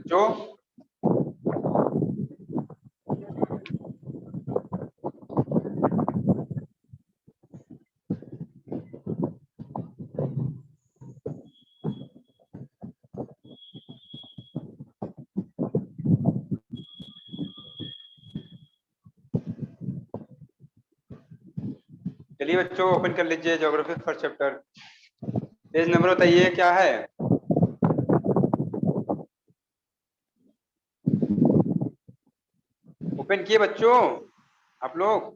बच्चों? चलिए बच्चों, ओपन कर लीजिए geography first chapter. Page number बताइए क्या है? ओपन किए बच्चों आप लोग?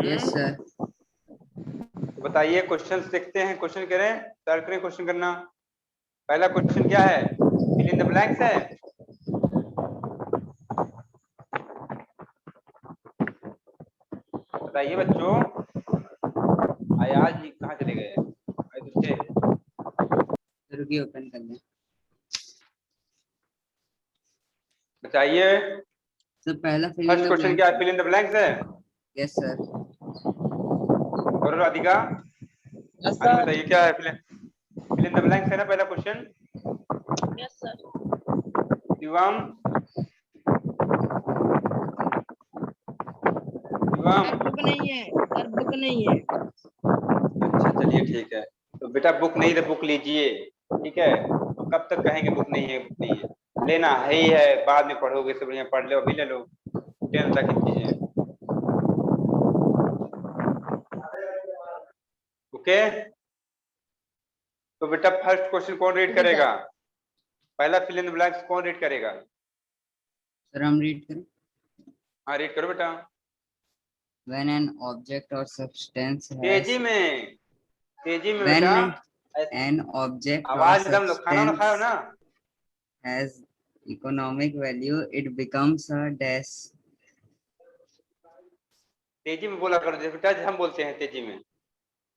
Yes sir. तो बताइए, क्वेश्चंस देखते हैं। क्वेश्चन करें, स्टार्ट करें क्वेश्चन करना। पहला क्वेश्चन क्या है? फिल इन द ब्लैंक्स है। बताइए बच्चों। अयाज जी कहाँ चले गए? आए तो थे। रुकिए ओपन कर लें। बताइए, सर पहला fill in first the question क्या ब्लैंक्स है? है। फिल इन द ब्लैंक्स है। Yes sir. और राधिका, यस आगे सर। बताइए क्या है? फिल इन द ब्लैंक्स है ना पहला question. Yes sir. Shivam, Shivam. Sir book नहीं है, सर बुक नहीं है। अच्छा चलिए ठीक है। तो बेटा बुक नहीं तो बुक लीजिए, ठीक है? तो कब तक कहेंगे बुक नहीं है, बुक नहीं है? लेना है ही है, बाद में पढ़ोगे सब बढ़िया, पढ़ लो अभी ले लो। टेंशन रखी चीजें। ओके, तो बेटा फर्स्ट क्वेश्चन कौन रीड ओके सर। करेगा? पहला फिल इन द ब्लैंक्स कौन रीड करेगा? सर हम रीड करें। हाँ रीड करो बेटा। When an object or substance तेजी has में, तेजी में बेटा। when an object or आवाज में दम लो, खाना ना खाओ substance ना। has economic value, it becomes a dash. तेजी में बोला करो जैसे बेटा, जैसे हम बोलते हैं तेजी में।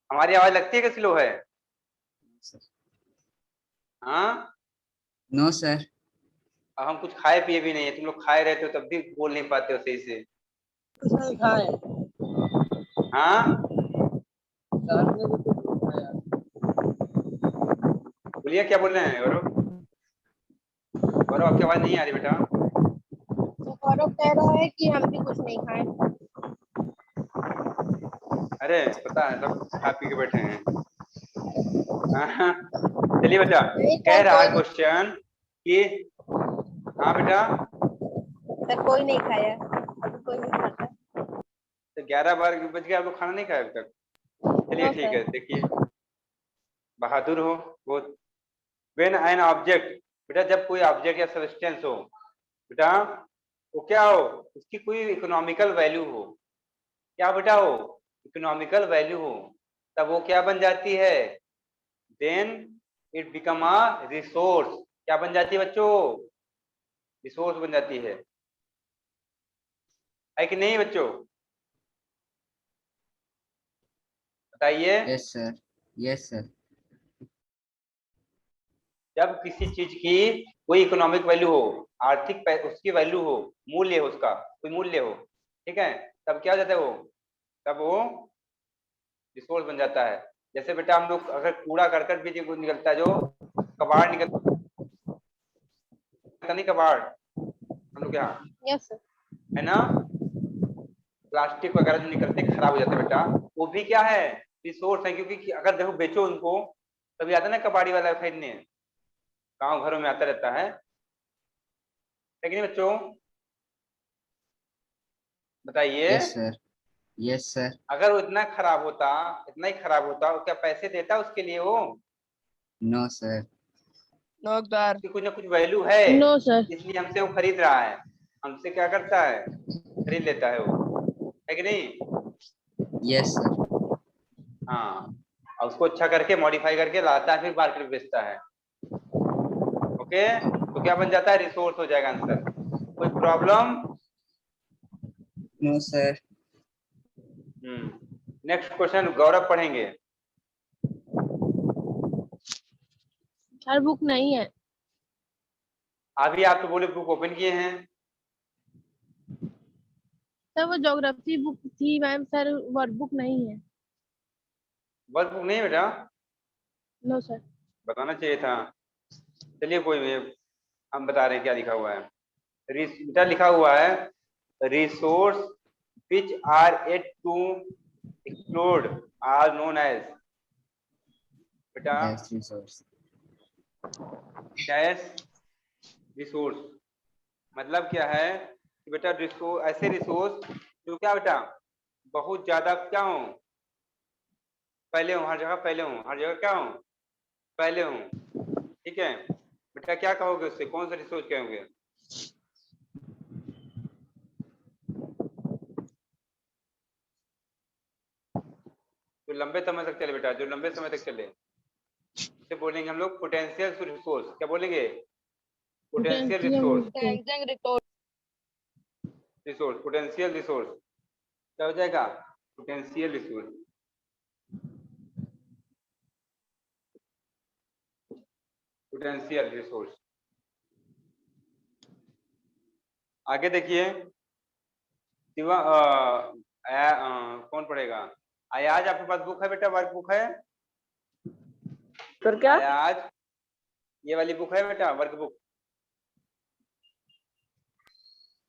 हमारी आवाज लगती है कि स्लो है? हाँ। No sir. अब हम कुछ खाए पिए भी नहीं है, तुम लोग खाए रहते हो तब भी बोल नहीं पाते हो सही से। कुछ नहीं खाए हाँ सर, हमने भी कुछ नहीं खाया। बोलिए क्या बोल रहे हैं गौरव? गौरव आपकी आवाज नहीं आ रही बेटा। तो गौरव कह रहा है कि हम भी कुछ नहीं खाए। अरे पता है, सब खा पी के बैठे हैं। हाँ, चलिए बेटा। नहीं कह सर, रहा है कोई क्वेश्चन कि, हाँ बेटा, सर कोई नहीं खाया, अभी कोई नहीं खाता। तो 11 बज गए, आप लोग खाना नहीं खाए अभी तक? चलिए नो ठीक सर। है, देखिए बहादुर हो बहुत। वेन एन ऑब्जेक्ट, बेटा जब कोई ऑब्जेक्ट या सब्सटेंस हो बेटा, वो क्या हो? उसकी कोई इकोनॉमिकल वैल्यू हो। क्या बेटा हो? इकोनॉमिकल वैल्यू हो, तब वो क्या बन जाती है? Then it become a resource. क्या बन जाती है बच्चों? रिसोर्स बन जाती है कि नहीं बच्चों? बताइए। Yes sir. Yes sir. जब किसी चीज की कोई इकोनॉमिक वैल्यू हो, उसकी वैल्यू हो, मूल्य हो, उसका कोई मूल्य हो, ठीक है, तब क्या हो जाता है वो? तब वो रिसोर्स बन जाता है। जैसे बेटा हम लोग अगर कूड़ा करकट भी जो निकलता है, जो कबाड़ निकलता नहीं, कबाड़ हम लोग यहाँ, यस सर। है ना, प्लास्टिक वगैरह जो निकलते खराब हो जाते हैं बेटा, वो भी क्या है? रिसोर्स है। क्योंकि अगर देखो बेचो उनको, तभी आता है ना कबाड़ी वाला खरीदने, गाँव घरों में आता रहता है कि नहीं बच्चों? बताइए। Yes sir. Yes sir. अगर वो इतना खराब होता, इतना ही खराब होता, वो क्या पैसे देता उसके लिए वो? No sir. No sir. उसकी कुछ ना कुछ वैल्यू है, नो सर। इसलिए हमसे वो खरीद रहा है। हमसे क्या करता है? खरीद लेता है वो, है कि नहीं? Yes sir. हाँ, और उसको अच्छा करके मॉडिफाई करके लाता है, फिर मार्केट में बेचता है। ओके, तो क्या बन जाता है? रिसोर्स हो जाएगा आंसर। कोई problem? No sir. Next question Gaurav पढ़ेंगे। सर बुक नहीं है। अभी आप तो बोले बुक ओपन किए हैं। सर वो ज्योग्राफी बुक थी मैम, सर वर्क बुक नहीं है। वर्क बुक नहीं है बेटा? No sir. बताना चाहिए था। चलिए कोई नहीं, हम बता रहे हैं क्या लिखा हुआ है। बेटा लिखा हुआ है resource which are yet to explored are known as. बेटा dash resource. डैश रिसोर्स मतलब क्या है कि बेटा रिसोर्स, ऐसे रिसोर्स जो क्या बेटा बहुत ज्यादा क्या हो, पहले हूँ हर जगह, पहले हूँ हर जगह, क्या हूँ पहले हूँ। ठीक है बेटा, क्या कहोगे उससे, कौन सा रिसोर्स कहोगे? जो लंबे समय तक चले बेटा, जो लंबे समय तक चले उसे बोलेंगे हम लोग पोटेंशियल रिसोर्स। क्या बोलेंगे? Potential resource. Resource potential resource क्या हो जाएगा? Potential resource. Potential resource. आगे देखिए शिवा, कौन पढ़ेगा? अयाज आपके पास बुक है बेटा, वर्क बुक है? सर क्या? अयाज ये वाली बुक है बेटा, वर्क बुक?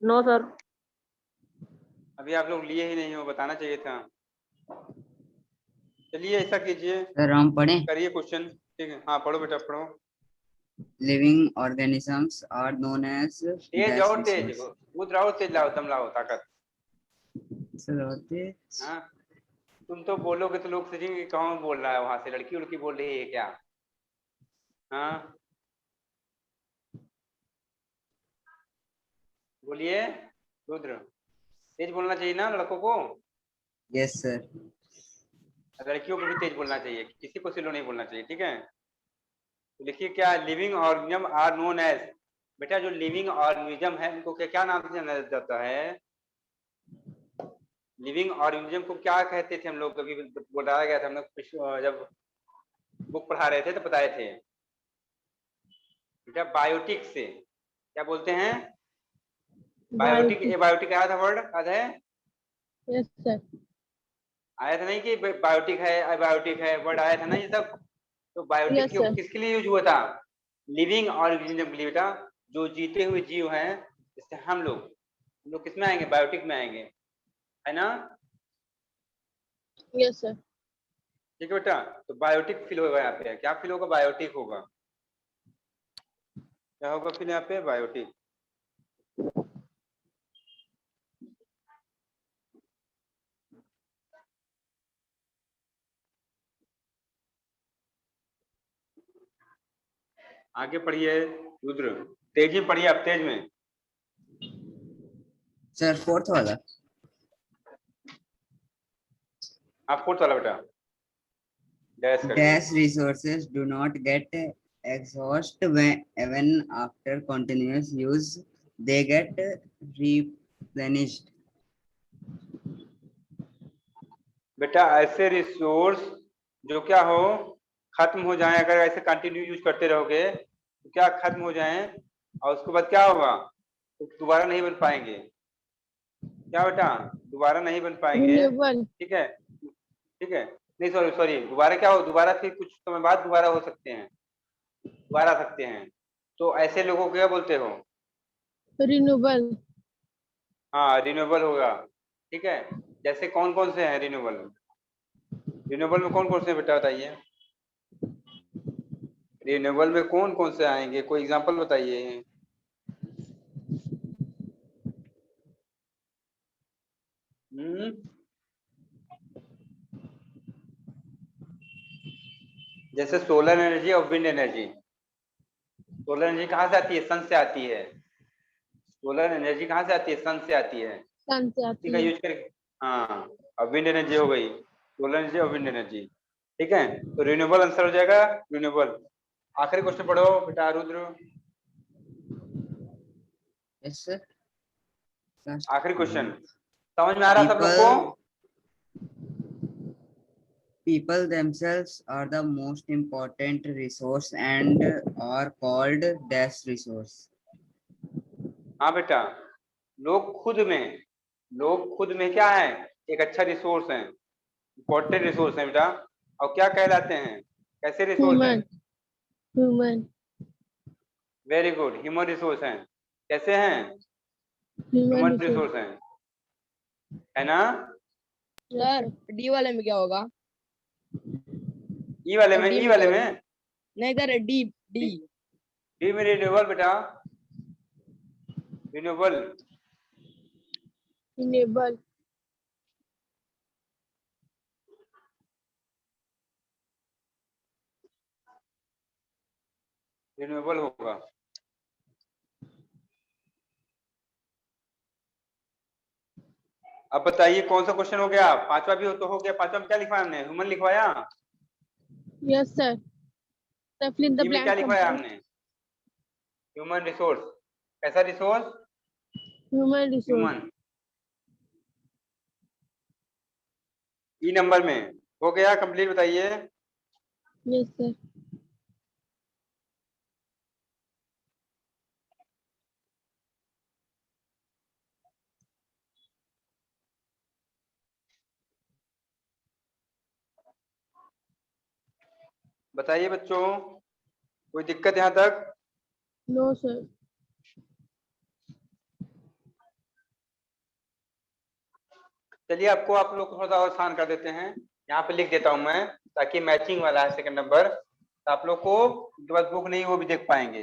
No sir. अभी आप लोग लिए ही नहीं हो, बताना चाहिए था। चलिए ऐसा कीजिए, सर हम पढ़ें? करिए क्वेश्चन। ठीक है हाँ पढ़ो बेटा पढ़ो। living organisms are known as Tej dash और तेज, resource. कूद रहो, तेज लाओ, दम लाओ, ताकत। सर होते हाँ तुम तो बोलोगे तो लोग सोचेंगे कौन बोल रहा है, वहां से लड़की उड़की बोल रही है क्या? हाँ बोलिए रुद्र, तेज बोलना चाहिए ना लड़कों को, yes sir. लड़कियों को भी तेज बोलना चाहिए, किसी को स्लो नहीं बोलना चाहिए। ठीक है तो लिखिए क्या, living organism are known as. बेटा जो लिविंग ऑर्गेनिज्म है उनको क्या क्या नाम से जाना जाता है? लिविंग ऑर्गेनिज्म को क्या कहते थे हम लोग, कभी बताया गया था हम लोग जब बुक पढ़ा रहे थे तो बताए थे बेटा, बायोटिक से क्या बोलते हैं? बायोटिक, एबायोटिक आया था वर्ड, याद है? Yes sir. आया था नहीं कि बायोटिक है एबायोटिक है, वर्ड आया था ना ये सब? तो बायोटिक यस सर। किसके लिए यूज हुआ था? लिविंग ऑर्गेनिज्म के लिए बेटा, जो जीते हुए जीव हैं, जैसे हम लोग किसमें आएंगे? बायोटिक में आएंगे, है ना? Yes sir. ठीक है बेटा, तो बायोटिक फील होगा यहाँ पे, क्या फील होगा? बायोटिक होगा। क्या होगा फिर यहाँ पे? बायोटिक। आगे पढ़िए रुद्र, तेज में पढ़िए, आप तेज में। सर फोर्थ वाला। आप फोर्थ वाला बेटा, डैश करके। dash resources do not get exhaust when after continuous use they get replenished. बेटा ऐसे रिसोर्स जो क्या हो, खत्म हो जाए, अगर ऐसे कंटिन्यू यूज करते रहोगे तो क्या खत्म हो जाए, और उसके बाद क्या होगा? तो दोबारा नहीं बन पाएंगे। क्या बेटा? दोबारा नहीं बन पाएंगे। रिन्यूएबल। ठीक है ठीक है, नहीं सॉरी सॉरी, दोबारा क्या हो, दोबारा फिर कुछ समय बाद दोबारा हो सकते हैं, दोबारा आ सकते हैं। तो ऐसे लोगों को क्या बोलते हो? रिन्यूएबल। हाँ रिन्यूएबल होगा। ठीक है, जैसे कौन कौन से हैं रिन्यूएबल? रिन्यूएबल में कौन कौन से बेटा बताइए, रिन्यूएबल में कौन कौन से आएंगे, कोई एग्जांपल बताइए। जैसे सोलर एनर्जी और विंड एनर्जी। सोलर एनर्जी कहाँ से आती है? सन से आती है। सोलर एनर्जी कहाँ से आती है? सन से आती है। सन से इसी आती का है। यूज करके, हाँ। और विंड एनर्जी हो गई, सोलर एनर्जी और विंड एनर्जी। ठीक है तो रिन्यूएबल आंसर हो जाएगा, रिन्यूएबल। आखिरी क्वेश्चन पढ़ो बेटा रुद्र, yes sir. आखिरी क्वेश्चन। समझ में आ रहा सब लोग को? People themselves are the most important resource and are called dash resource. हाँ बेटा, लोग खुद में, लोग खुद में क्या है? एक अच्छा रिसोर्स है, इंपॉर्टेंट रिसोर्स है बेटा। और क्या कहलाते हैं? कैसे रिसोर्स हैं? Human very good, human resource हैं। कैसे हैं? Human human resource. रिसोर्स हैं, है ना? सर डी वाले में क्या होगा? ई वाले में, डी ई में वाले क्या में, होगा? नहीं सर, डी डी डी में रिन्यूएबल बेटा, रिन्यूएबल। इनेबल रिन्यूएबल होगा। अब बताइए कौन सा क्वेश्चन हो गया? पांचवा भी हो गया। पांचवा में क्या लिखवाया हमने? ह्यूमन लिखवाया। Yes sir. Sir fill in the D में क्या ब्लैंक लिखवाया हमने? Human resource. कैसा रिसोर्स? Human resource. Human. E number में हो गया कंप्लीट, बताइए। Yes sir. बताइए बच्चों, कोई दिक्कत यहाँ तक? No sir. चलिए आपको, आप लोग को थोड़ा सा आसान कर देते हैं। यहाँ पे लिख देता हूं मैं, ताकि मैचिंग वाला है सेकंड नंबर, तो आप लोग को जिनके पास बुक नहीं वो भी देख पाएंगे।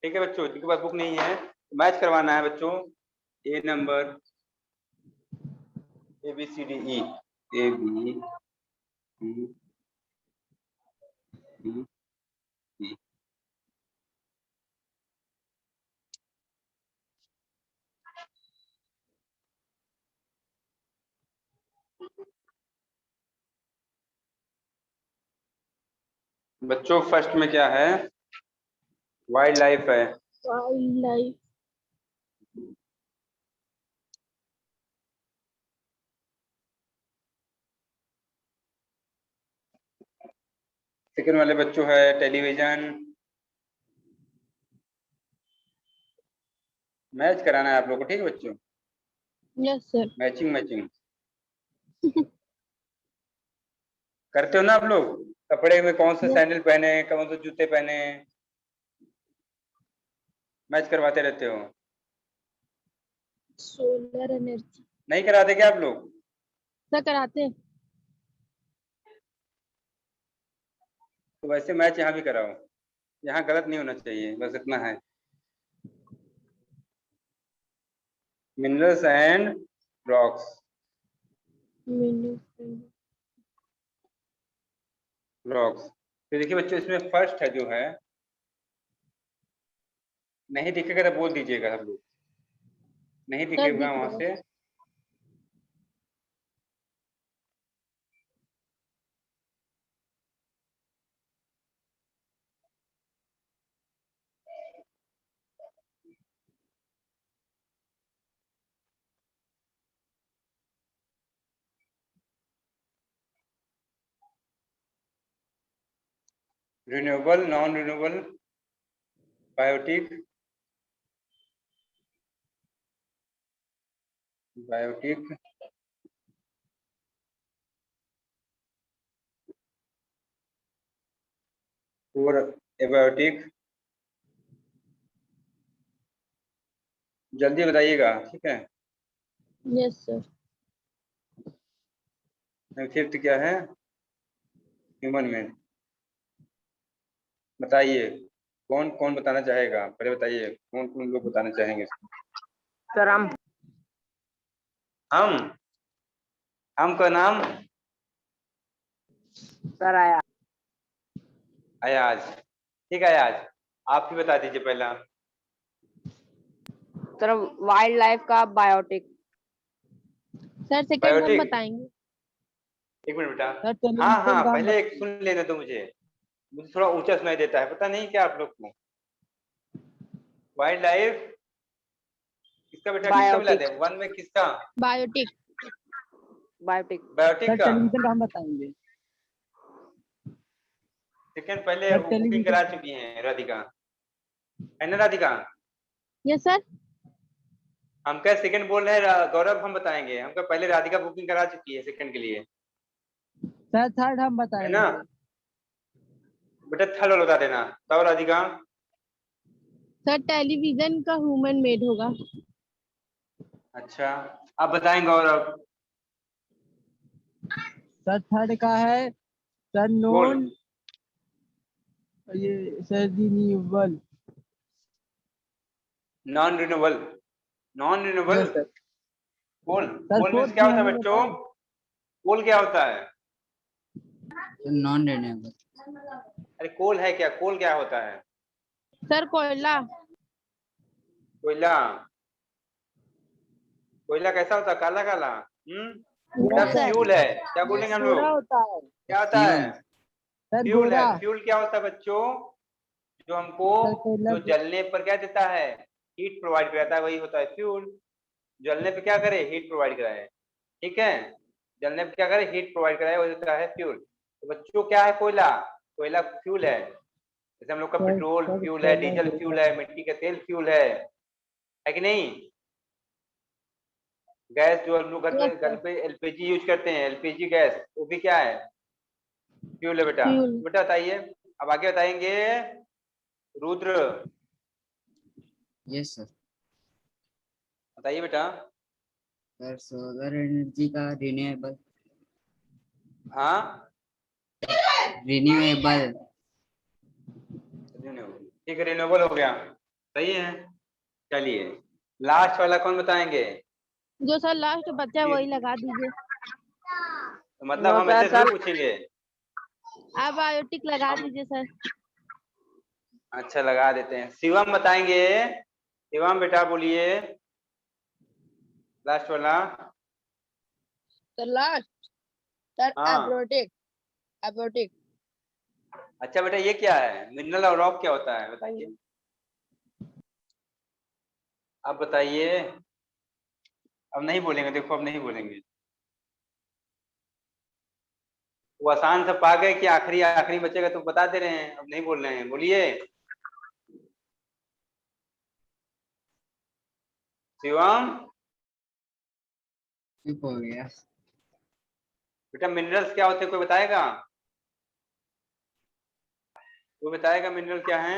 ठीक है बच्चों, जिनके पास बुक नहीं है मैच करवाना है बच्चों। A number, A B C D E, A B C D E. बच्चों फर्स्ट में क्या है? वाइल्ड लाइफ है। Wildlife. सेकंड वाले बच्चों है टेलीविजन। मैच कराना है आप लोग को, ठीक है बच्चों? Yes sir. मैचिंग मैचिंग करते हो ना आप लोग? कपड़े में कौन से Yes. सैंडल पहने, कौन से जूते पहने, मैच करवाते रहते हो। सोलर एनर्जी नहीं कराते क्या आप लोग? सर कराते हैं। तो वैसे मैच यहाँ भी कराओ, यहाँ गलत नहीं होना चाहिए, बस इतना है। Minerals and rocks. रॉक्स। तो देखिए बच्चों, इसमें फर्स्ट है जो है, नहीं दिखेगा तो बोल दीजिएगा सब लोग, नहीं सर दिखेगा दिख वहां रहा है। से। Renewable, non renewable, biotic, biotic, और एबायोटिक। जल्दी बताइएगा, ठीक है? Yes sir. फिफ्थ क्या है? ह्यूमन में। बताइए कौन कौन बताना चाहेगा, पहले बताइए कौन कौन लोग बताना चाहेंगे इसको? सर हम का नाम सर आया। अयाज। ठीक है अयाज, आप ही बता दीजिए पहला। सर वाइल्ड लाइफ का बायोटिक। सर सेकंड हम बायोटिक। बताएंगे। एक मिनट बेटा, सर टेलीविजन हाँ हाँ का पहले एक सुन लेने दो मुझे थोड़ा ऊंचा सुनाई देता है, पता नहीं क्या आप लोग को। वाइल्ड लाइफ किसका बेटा, किसका मिला दे? वन में किसका? बायोटिक। बायोटिक। बायोटिक सर का। टेलीविजन का हम बताएंगे। सेकंड पहले सर वो बुकिंग टेलीविजन करा चुकी हैं राधिका, है ना राधिका? Yes sir. हम क्या सेकंड बोल रहे हैं गौरव, हम बताएंगे। हम क्या पहले राधिका बुकिंग करा चुकी है सेकंड के लिए। सर थर्ड हम है बताएंगे। ना? बेटा थर्ड वाला बता देना। तब राधिका। सर टेलीविजन का ह्यूमन मेड होगा। अच्छा, आप बताएंगे गौरव। सर थर्ड का है सर बोल। नॉन, ये sir renewable. Non renewable. Non renewable. Yes sir. Coal. Sir coal means fourth क्या में होता है हमें बच्चों? बताएं। कोल क्या होता है? Non renewable. अरे कोल है क्या? कोल क्या होता है? सर कोयला। कोयला। कोयला कैसा होता है? काला काला। बेटा यस सर। फ्यूल है। क्या बोलेंगे हम लोग? गोरा होता है क्या होता है? फ्यूल। सर, फ्यूल है। गोरा। फ्यूल क्या होता है बच्चों? जो हमको सर कोयला जो जलने पर क्या देता है? हीट प्रोवाइड कराता है, वही होता है फ्यूल। जलने पे क्या करे? हीट प्रोवाइड कराए। ठीक है, जलने पे क्या करे? हीट प्रोवाइड कराए, वही होता है फ्यूल। तो बच्चों क्या है कोयला? कोयला फ्यूल है। जैसे हम लोग का सर पेट्रोल सर फ्यूल है, कोयला डीजल गोरा फ्यूल है, मिट्टी का तेल फ्यूल है कि नहीं? गैस जो हम लोग यस घर सर। पे एलपीजी यूज करते हैं, एलपीजी गैस, वो भी क्या है? फ्यूल है बेटा। फ्यूल। बेटा बताइए, अब आगे बताएंगे रुद्र। Yes sir. बताइए बेटा। सर सोलर एनर्जी का रिन्यूएबल। हाँ, रिन्यूएबल। ठीक है, रिन्यूएबल हो गया। सही है। चलिए, लास्ट वाला कौन बताएंगे? जो सर लास्ट बच्चा है वही लगा दीजिए। तो मतलब नो हम सर, ऐसे थोड़ी सर पूछेंगे। आप बायोटिक लगा हम दीजिए सर। अच्छा लगा देते हैं। शिवम बताएंगे। शिवम बेटा बोलिए, लास्ट वाला। Sir last. सर हाँ, एब्रोटिक। एब्रोटिक। अच्छा बेटा ये क्या है? मिनरल और रॉक क्या होता है बताइए? आप बताइए। अब नहीं बोलेंगे, देखो अब नहीं बोलेंगे। वो आसान सा पा गए कि आखिरी आखिरी बचेगा, तो बता दे रहे हैं, अब नहीं बोल रहे हैं। बोलिए शिवम। चुप हो गया। बेटा मिनरल्स क्या होते हैं, कोई बताएगा? कोई बताएगा मिनरल क्या है?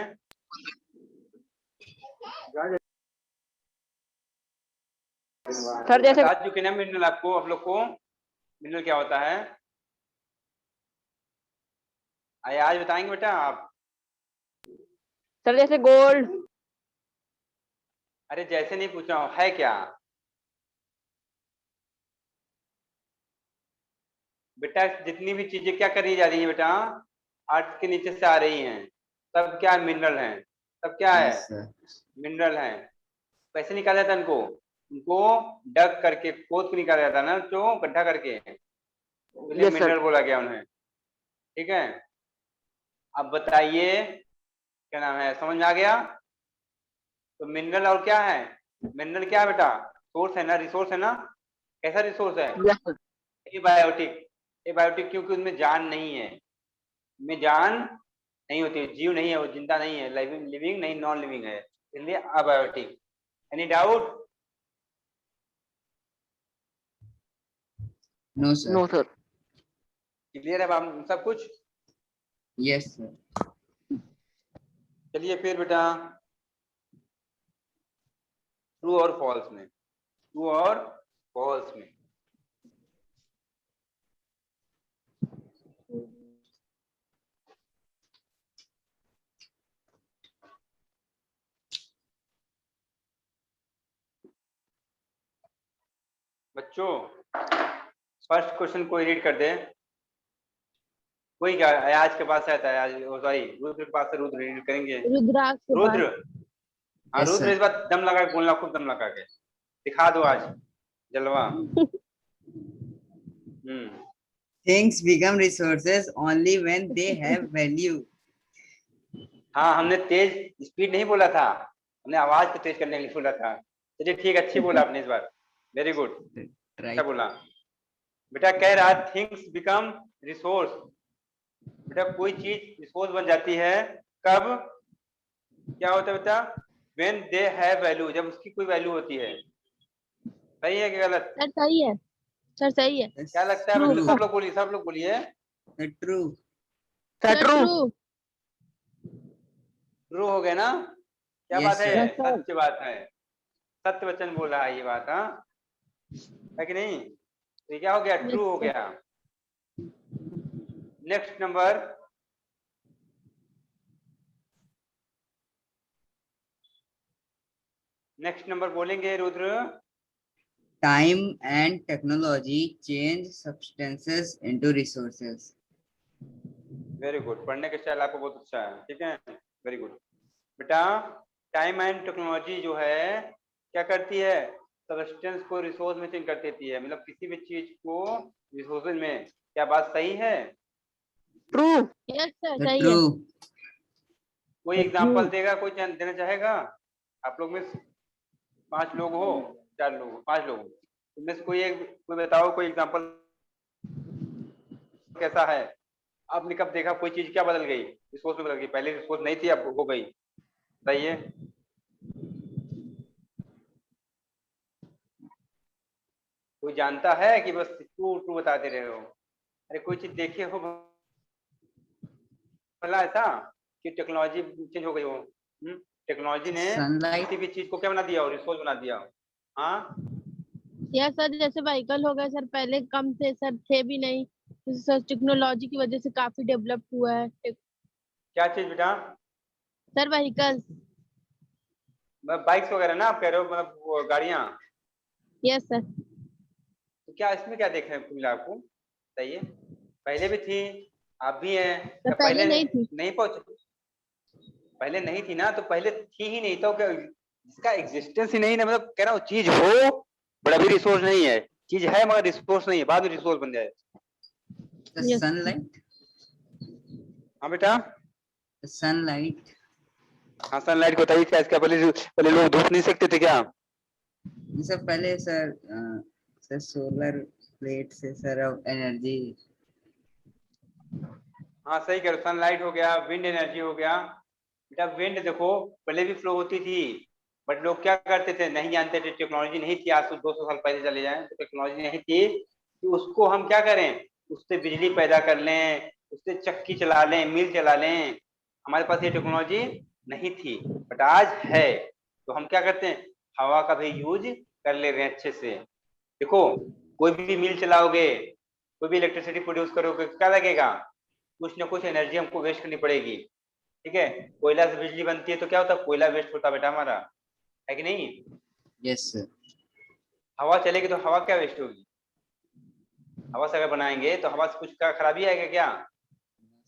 सर जैसे बता चुके ना मिनरल आपको, आप लोग को मिनरल क्या होता है? आए आज बताएंगे बेटा आप? सर जैसे गोल्ड। अरे जैसे नहीं पूछ रहा हूँ, है क्या? बेटा जितनी भी चीजें क्या करी जा रही है बेटा, अर्थ के नीचे से आ रही हैं, सब क्या मिनरल हैं। सब क्या है? Yes sir. मिनरल हैं। कैसे निकाला जाता है इनको? इनको डग करके, खोद के निकाला जाता है ना, जो गड्ढा करके, इसलिए यस सर। मिनरल बोला गया उन्हें। ठीक है, अब बताइए क्या नाम है, समझ में आ गया? तो मिनरल और क्या है? मिनरल क्या है बेटा? सोर्स है ना, रिसोर्स है ना। कैसा रिसोर्स है? Yes sir. एबायोटिक। एबायोटिक क्योंकि उनमें जान नहीं है। उनमें जान नहीं होती, जीव नहीं है, वो जिंदा नहीं है, लिविंग लिविंग नहीं, नॉन लिविंग है, इसलिए abiotic. Any doubt? No sir. No sir. Clear है अब सब कुछ? Yes sir. चलिए फिर बेटा, ट्रू और फॉल्स में, ट्रू और फॉल्स में। बच्चों फर्स्ट क्वेश्चन कोई रीड कर दे। कोई क्या आज के पास रहता है? आज सॉरी, रुद्र के पास से रुद्र रीड करेंगे। रुद्राक्ष के पास। रुद्र, हाँ यस रुद्र सर। इस बार दम लगा के बोलना, खूब दम लगा के दिखा दो आज जलवा। Things become resources only when they have value. हाँ, हमने तेज स्पीड नहीं बोला था, हमने आवाज को तेज करने के लिए बोला था। चलिए ठीक, अच्छी बोला आपने इस बार, वेरी गुड, अच्छा Right. बोला। बेटा कह रहा थिंग्स बिकम रिसोर्स। बेटा कोई चीज रिसोर्स बन जाती है कब? क्या होता है बेटा? व्हेन दे हैव वैल्यू, जब उसकी कोई वैल्यू होती है। सही है कि गलत? सर सही है। सर सही है। Yes. क्या लगता है ट्रू। बच्चों? सब लोग बोलिए, सब लोग बोलिए। The true. Sir Sir, true. true. True हो गया ना? क्या Yes, बात है? sir. Yes, sir. सत्य बात है, सत्य वचन बोल रहा है ये बात, हाँ है कि नहीं? तो ये क्या हो गया? Yes, ट्रू हो sir. गया। नेक्स्ट नंबर, नेक्स्ट नंबर बोलेंगे Rudra. Time and technology change substances into resources. Very good, पढ़ने का स्टाइल आपको बहुत अच्छा है, ठीक है, वेरी गुड। बेटा टाइम एंड टेक्नोलॉजी जो है क्या करती है? सब्सटेंस को रिसोर्स में चेंज कर देती है, मतलब किसी भी चीज को रिसोर्सेज में। क्या बात सही है? ट्रू। Yes, sir. The सही है। true. कोई The एग्जांपल true. देगा, कोई देना चाहेगा? आप लोग में 5 लोग हो, 4 लोग हो, 5 लोग हो, उनमें से कोई बताओ, कोई एग्जांपल कैसा है? आपने कब देखा कोई चीज क्या बदल गई? रिसोर्स में बदल गई, पहले रिसोर्स नहीं थी, अब हो गई, बताइए। कोई जानता है कि बस टू टू बताते रहे हो? अरे कोई चीज देखे हो भला ऐसा कि टेक्नोलॉजी चेंज हो गई हो? टेक्नोलॉजी ने Sunlight. किसी भी चीज को क्या बना दिया हो? रिसोर्स बना दिया हो। हाँ, यस सर, जैसे व्हीकल हो गए सर, पहले कम थे सर, थे भी नहीं। सर टेक्नोलॉजी की वजह से काफी डेवलप हुआ है क्या चीज बेटा? Sir vehicle. बाइक्स वगैरह ना आप कह रहे हो, मतलब गाड़ियां? Yes sir. तो क्या इसमें क्या देखने को मिला आपको, बताइए? पहले भी थी, आप भी हैं, सर या पहले पहले नहीं थी। नहीं पहुंचे? पहले नहीं थी ना, तो पहले थी ही नहीं, तो क्या इसका एग्जिस्टेंस ही नहीं ना, मतलब कह रहा हूँ चीज हो बट अभी रिसोर्स नहीं है, चीज है मगर रिसोर्स नहीं है, बाद में रिसोर्स बन जाए। The Yes. sunlight. हाँ बेटा, The sunlight. हाँ सनलाइट को बताइए, क्या इसका पहले पहले लोग धूप नहीं सकते थे क्या? इससे पहले सर सर सोलर प्लेट से सर अब एनर्जी। हाँ सही कह रहे हो, सनलाइट हो गया, विंड एनर्जी हो गया। बेटा विंड देखो पहले भी फ्लो होती थी, बट लोग क्या करते थे, नहीं जानते थे, टेक्नोलॉजी नहीं थी, आज से 200 साल पहले चले जाएं तो टेक्नोलॉजी नहीं थी कि उसको हम क्या करें, उससे बिजली पैदा कर लें, उससे चक्की चला लें, मिल चला लें। हमारे पास ये टेक्नोलॉजी नहीं थी, बट आज है। तो हम क्या करते हैं, हवा का भी यूज कर ले रहे हैं अच्छे से। देखो कोई भी मिल चलाओगे, कोई भी इलेक्ट्रिसिटी प्रोड्यूस करोगे, क्या लगेगा? कुछ ना कुछ एनर्जी हमको वेस्ट करनी पड़ेगी, ठीक है। कोयला से बिजली बनती है तो क्या होता है, कोयला वेस्ट होता बेटा हमारा, है कि नहीं? Yes sir. हवा चलेगी तो हवा क्या वेस्ट होगी? हवा से अगर बनाएंगे तो हवा से कुछ का खराबी आएगा क्या?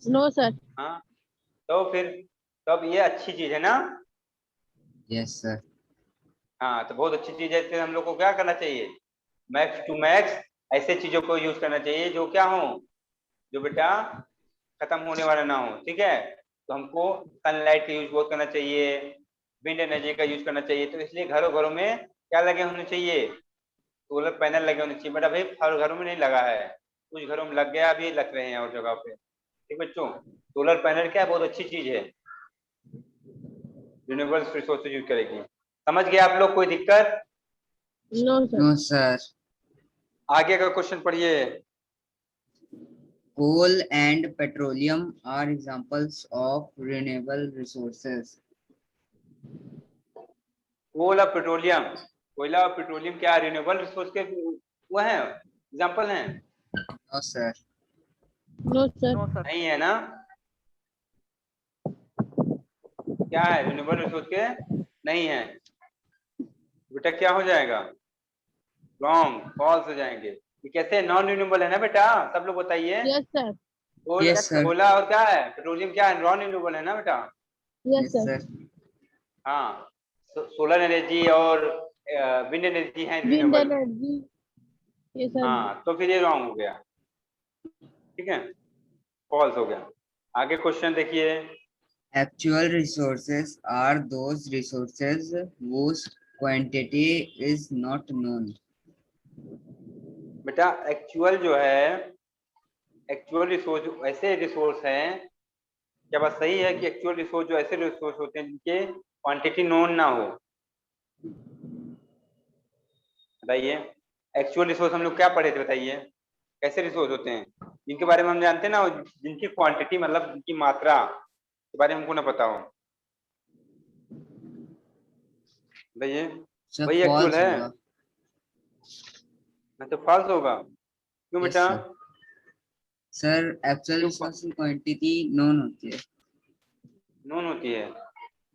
No sir. हाँ, तो फिर तब ये अच्छी चीज है ना? Yes sir. हाँ, तो बहुत अच्छी चीज है, तो हम लोग को क्या करना चाहिए, मैक्स टू मैक्स ऐसे चीजों को यूज करना चाहिए जो क्या हो, जो बेटा खत्म होने वाला ना हो, ठीक है। तो हमको सनलाइट का यूज बहुत करना चाहिए, विंड एनर्जी का यूज करना चाहिए। तो इसलिए घरों घरों में क्या लगे होने चाहिए, सोलर पैनल लगे होने चाहिए। बट अभी हर घरों में नहीं लगा है, कुछ घरों में लग गया, अभी लग रहे हैं और जगह पे, ठीक बच्चों। सोलर पैनल क्या है, बहुत अच्छी चीज है, रिन्यूएबल रिसोर्सेज यूज करेगी। समझ गए आप लोग? कोई दिक्कत? No sir. No sir. आगे का क्वेश्चन पढ़िए। Coal and petroleum are examples of renewable resources. कोल और पेट्रोलियम, कोयला और पेट्रोलियम क्या रिन्यूएबल रिसोर्स के वो है, एग्जांपल हैं? No sir. No sir. No sir. नहीं है ना? क्या है, रिन्यूएबल रिसोर्स के नहीं है बेटा, क्या हो जाएगा, रॉन्ग, फॉल्स हो जाएंगे। ये कैसे नॉन रिन्यूएबल है ना बेटा, सब लोग बताइए। Yes sir. Coal, Yes sir. कोयला और क्या है, पेट्रोलियम क्या है, नॉन रिन्यूएबल है ना बेटा? Yes Yes sir. sir. हाँ, सोलर एनर्जी और विंड एनर्जी है विंड रिन्यूएबल। एनर्जी। ये सर। हाँ, तो फिर ये रॉन्ग हो गया, ठीक है, फॉल्स हो गया। आगे क्वेश्चन देखिए। Actual resources are those resources whose quantity is not known. बेटा एक्चुअल जो है, एक्चुअल रिसोर्स ऐसे रिसोर्स हैं, क्या बात सही है कि एक्चुअल रिसोर्स जो ऐसे रिसोर्स होते हैं जिनके क्वांटिटी नोन ना हो? बताइए, एक्चुअल रिसोर्स हम लोग क्या पढ़े थे, बताइए कैसे रिसोर्स होते हैं? जिनके बारे में हम जानते हैं ना, जिनकी क्वांटिटी मतलब जिनकी मात्रा के बारे में हमको ना पता हो, बताइए। सर वही एक्चुअल false है होगा। ना, तो फॉल्स होगा। क्यों Yes, बेटा? sir. सर एक्चुअल क्यों रिसोर्स की क्वांटिटी नोन होती है। नोन होती है?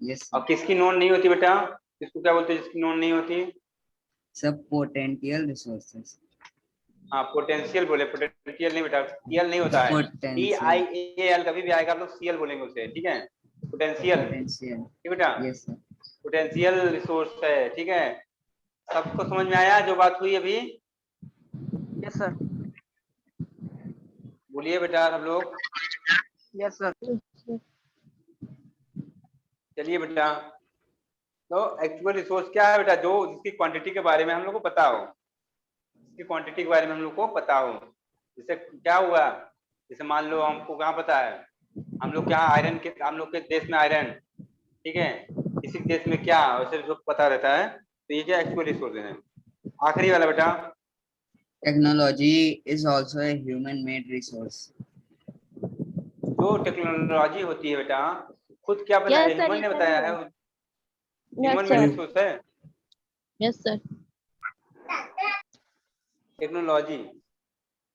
यस और किसकी नोन नहीं होती बेटा? किसको क्या बोलते हैं जिसकी नोन नहीं होती? सब पोटेंशियल रिसोर्सेस। हाँ, पोटेंशियल बोले, पोटेंशियल नहीं बेटा, सीएल नहीं होता है। पोटेंशियल। TIAL कभी भी आएगा आप लोग सीएल बोलेंगे उसे, ठीक है? Potential, potential. ठीक बेटा? Yes sir. पोटेंशियल रिसोर्स है, ठीक है? सबको समझ में आया जो बात हुई अभी? Yes sir. बोलिए बेटा सब लोग। Yes sir. चलिए बेटा, तो एक्चुअल रिसोर्स क्या है बेटा? जो जिसकी क्वांटिटी के बारे में हम लोग को पता हो, जिसकी क्वांटिटी के बारे में हम लोग को पता हो। जैसे क्या हुआ, जैसे मान लो हमको कहाँ पता है, हम लोग क्या आयरन के, हम लोग के देश में आयरन, ठीक है? किसी देश में क्या, वैसे जो पता रहता है, तो ये क्या एक्चुअल रिसोर्स है। आखिरी वाला बेटा, technology is also a human made resource. जो टेक्नोलॉजी होती है बेटा, खुद क्या बनाया, Yes, sir, ह्यूमन ये ने सही बताया है। है, Yes, human made sir. Resource है। Yes, sir. टेक्नोलॉजी,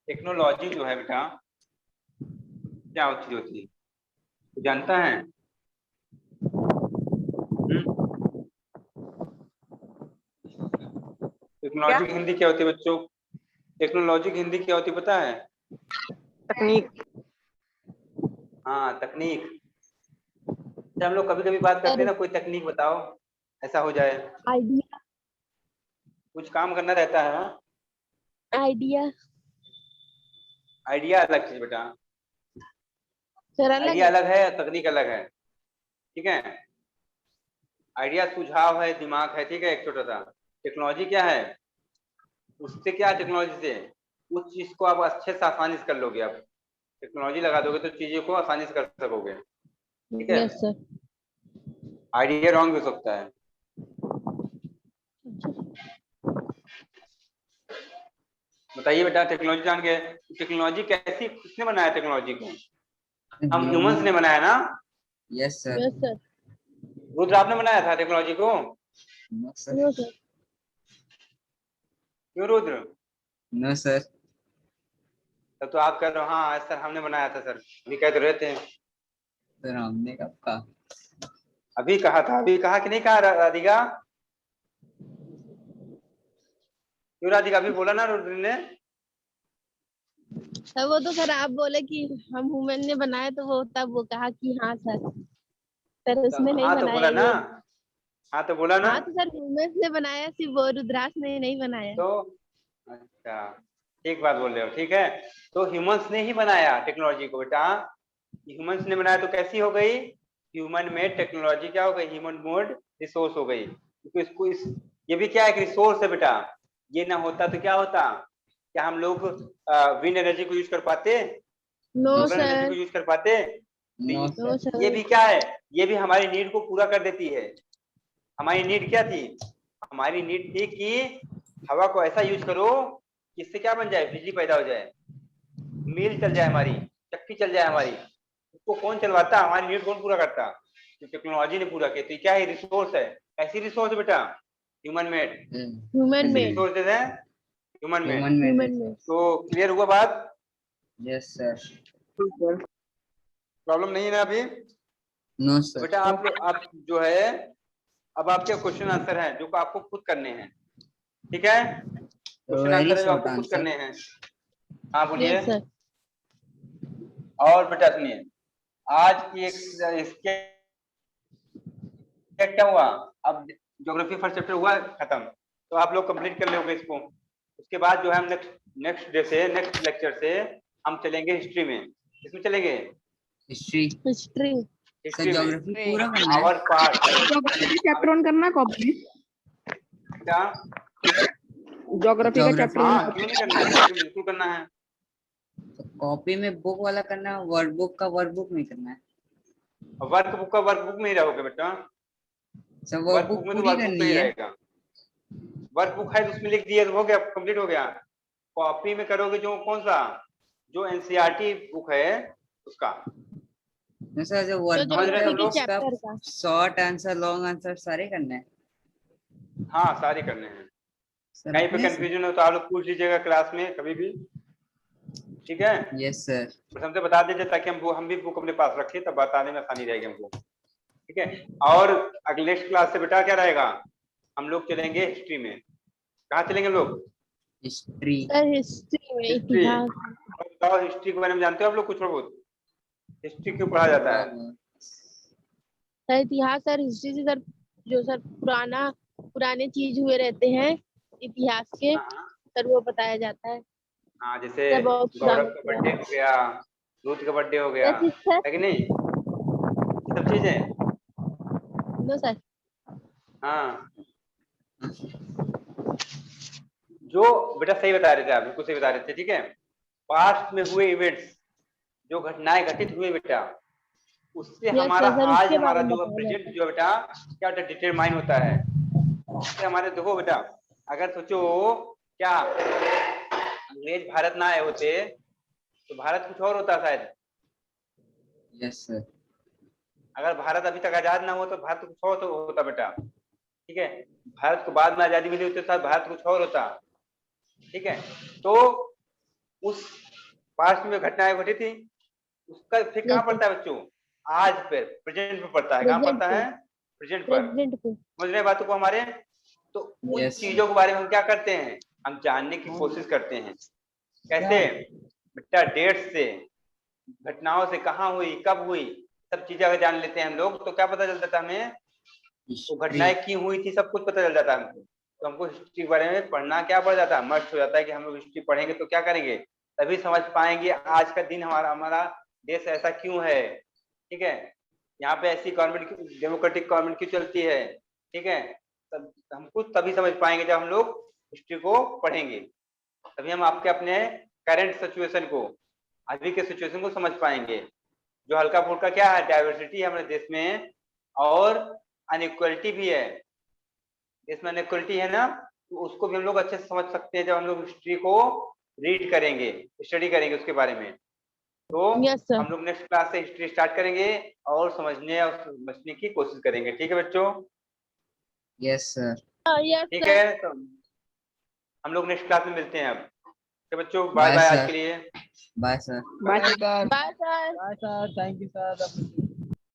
टेक्नोलॉजी जो है बेटा, क्या चीज होती है, तो जानता है? टेक्नोलॉजी की हिंदी क्या होती है बच्चों? टेक्नोलॉजी की हिंदी क्या होती है पता है? तकनीक। हाँ, तकनीक। जब हम लोग कभी कभी बात करते हैं ना, कोई तकनीक बताओ ऐसा हो जाए, Idea. कुछ काम करना रहता है। Idea. आइडिया अलग चीज बेटा, Sir, अलग आइडिया है। अलग है, तकनीक अलग है, ठीक है? आइडिया सुझाव है, दिमाग है, ठीक है, एक छोटा सा। टेक्नोलॉजी क्या है? उससे क्या, टेक्नोलॉजी से उस चीज को आप अच्छे से आसानी से कर लोगे। आप टेक्नोलॉजी लगा दोगे तो चीजों को आसानी से कर सकोगे, ठीक है? Yes, sir. आइडिया रॉन्ग हो सकता है। बताइए बेटा, टेक्नोलॉजी जान गए, टेक्नोलॉजी कैसी, किसने बनाया टेक्नोलॉजी को? हम ह्यूमंस ने बनाया ना? Yes sir. Yes, sir. Rudra आपने बनाया था टेक्नोलॉजी को? No sir. No, sir. क्यों रुद्र? No sir. तब तो आप कह रहे हो हाँ सर हमने बनाया था सर, अभी कह तो रहे थे। सर हमने कब कहा? अभी कहा था, अभी कहा कि नहीं कहा राधिका? क्यों राधिका, अभी बोला ना रुद्र ने? सर वो तो सर आप बोले कि हम वुमेन ने बनाया, तो वो तब वो कहा कि हाँ सर उसने नहीं हाँ तो बनाया बोला ना, ये। हाँ तो बोला ना। हाँ तो सर वुमेन ने बनाया, सिर्फ वो रुद्राक्ष ने नहीं बनाया। तो अच्छा, ठीक बात बोल रहे हो, ठीक है। तो ह्यूमंस ने ही बनाया टेक्नोलॉजी को बेटा, ह्यूमंस ने बनाया, तो कैसी हो गई? ह्यूमन मेड टेक्नोलॉजी क्या हो गई? ह्यूमन मेड रिसोर्स हो गई, क्योंकि इसको ये भी क्या एक रिसोर्स है बेटा। ये ना होता तो क्या होता? क्या हम लोग विंड एनर्जी को यूज कर पाते? नो सोलर एनर्जी को सर। यूज कर पाते? No no sir. ये सर। भी क्या है, ये भी हमारी नीड को पूरा कर देती है। हमारी नीड क्या थी? हमारी नीड थी कि हवा को ऐसा यूज करो कि इससे क्या बन जाए, बिजली पैदा हो जाए, मिल चल जाए हमारी, चक्की चल जाए हमारी। उसको कौन चलवाता? हमारी नीड कौन पूरा करता? तो टेक्नोलॉजी ने पूरा किया। तो क्या है? रिसोर्स है। ऐसी रिसोर्स है बेटा, ह्यूमन मेड। ह्यूमन ऐसी मेड। रिसोर्सेज है human made. Human human made. Made. तो क्लियर हुआ बात? Yes sir. प्रॉब्लम नहीं है ना अभी? नो तो सर। बेटा आप जो है, अब आपके क्वेश्चन आंसर है जो आपको खुद करने हैं, ठीक है? क्वेश्चन वेरी आंसर है जो शॉर्ट आपको खुद आंसर। करने हैं। हाँ बोलिए। Yes sir. और बेटा सुनिए, आज की एक इसके क्या हुआ, अब ज्योग्राफी फर्स्ट चैप्टर हुआ खत्म, तो आप लोग कंप्लीट कर लोगे इसको। उसके बाद जो है हम नेक्स्ट डे से, नेक्स्ट लेक्चर से हम चलेंगे हिस्ट्री में। इसमें चलेंगे हिस्ट्री। हिस्ट्री। सर हिस्ट्री में ज्योग्राफी पूरा करना है। Our part. चैप्टर ऑन करना कॉपी। क्या? ज्योग्राफी का चैप्टर हाँ क्यों नहीं करना है, बिल्कुल करना है। कॉपी में बुक वाला करना है, वर्ड बुक का वर्ड बुक में करना है। वर्क बुक का वर्क बुक में ही रहोगे बेटा, सर वो वर्क बुक बुक में तो पूरी वर्क बुक पे करनी ही है। रहेगा। वर्क बुक है तो उसमें लिख दिया तो हो गया, कंप्लीट हो गया। कॉपी में करोगे जो कौन सा, जो एनसीईआरटी बुक है उसका। तो सर जो तो वर्कबुक है ज्योग्राफी के उसका चैप्टर का शॉर्ट आंसर लॉन्ग आंसर सारे करने हैं हाँ सारे करने हैं। सर कहीं पे अपने कंफ्यूजन हो तो आप लोग पूछ लीजिएगा क्लास में कभी भी, ठीक है। यस सर बस हमसे बता दीजिए ताकि हम भी बुक अपने पास रखें, तब बताने में आसानी रहेगी हमको, ठीक है। और अगले नेक्स्ट क्लास से बेटा क्या रहेगा, हम लोग चलेंगे हिस्ट्री में। कहाँ चलेंगे हम लोग? हिस्ट्री सर हिस्ट्री में हिस्ट्री। इतिहास बताओ हिस्ट्री के बारे में जानते हो आप लोग कुछ बहुत? हिस्ट्री क्यों पढ़ा जाता है? सर इतिहास सर हिस्ट्री से सर जो सर पुराने चीज हुए रहते हैं इतिहास के हाँ सर वो बताया जाता है। हाँ, जैसे सर बहुत गौरव पुराना का बर्थडे हो गया, रूथ का बर्थडे हो गया, सर है कि नहीं, ये सब चीजें। नो सर हाँ जो बेटा सही बता रहे थे आप, बिल्कुल सही बता रहे थे, ठीक है। पास्ट में हुए इवेंट्स, जो घटनाएं घटित हुए बेटा, उससे यस हमारा सर सर आज उसके हमारा बारे में जो बताया जाता प्रेजेंट जो है बेटा क्या होता है, डिटरमाइन होता है। इससे हमारे देखो बेटा, अगर सोचो क्या अंग्रेज भारत ना आए होते तो भारत कुछ और होता शायद। यस सर अगर भारत अभी तक आजाद ना हो तो भारत कुछ और तो होता बेटा, ठीक है। भारत को बाद में आजादी मिली होती तो भारत कुछ और होता, ठीक है। तो उस पास्ट में घटनाएं घटी थी, उसका इफेक्ट कहाँ Yes, पड़ता है बच्चों? आज पे प्रेजेंट पे पड़ता है। कहाँ प्रेजेंट पड़ता पे है? प्रेजेंट पर। प्रेजेंट पे समझ रहे हैं बातों को हमारे? तो उन Yes, चीजों के बारे में हम क्या करते हैं, हम जानने की कोशिश करते हैं। कैसे बेटा? डेट से, घटनाओं से, कहाँ हुई, कब हुई, सब चीजें अगर जान लेते हैं हम लोग तो क्या पता चल जाता है हमें, वो हिस्ट्री घटनाएं क्यों हुई थी, सब कुछ पता चल जाता है हमको। तो हमको हिस्ट्री के बारे में पढ़ना क्या पड़ जाता है, मस्ट हो जाता है कि हम लोग हिस्ट्री पढ़ेंगे तो क्या करेंगे, तभी समझ पाएंगे आज का दिन हमारा हमारा देश ऐसा क्यों है, ठीक है। यहाँ पे ऐसी गवर्नमेंट, डेमोक्रेटिक गवर्नमेंट क्यों चलती है, ठीक है। तब हमको तभी समझ पाएंगे जब हम लोग हिस्ट्री को पढ़ेंगे, तभी हम आपके अपने करंट सिचुएशन को, अभी के सिचुएशन को समझ पाएंगे। जो हल्का फुल्का क्या है, डाइवर्सिटी है हमारे देश में और अनइक्वलिटी भी है, इसमें अनइक्वलिटी है ना, तो उसको भी हम लोग अच्छे से समझ सकते हैं जब हम लोग हिस्ट्री को रीड करेंगे, स्टडी करेंगे उसके बारे में। तो यस सर हम लोग नेक्स्ट क्लास से हिस्ट्री स्टार्ट करेंगे और समझने और समझने की कोशिश करेंगे, ठीक है बच्चों? यस सर यस ठीक सर है, तो हम लोग नेक्स्ट क्लास में मिलते हैं अब। तो बच्चों बाय बाय बाय आज सर के लिए। Bye sir bye sir bye sir bye sir thank you sir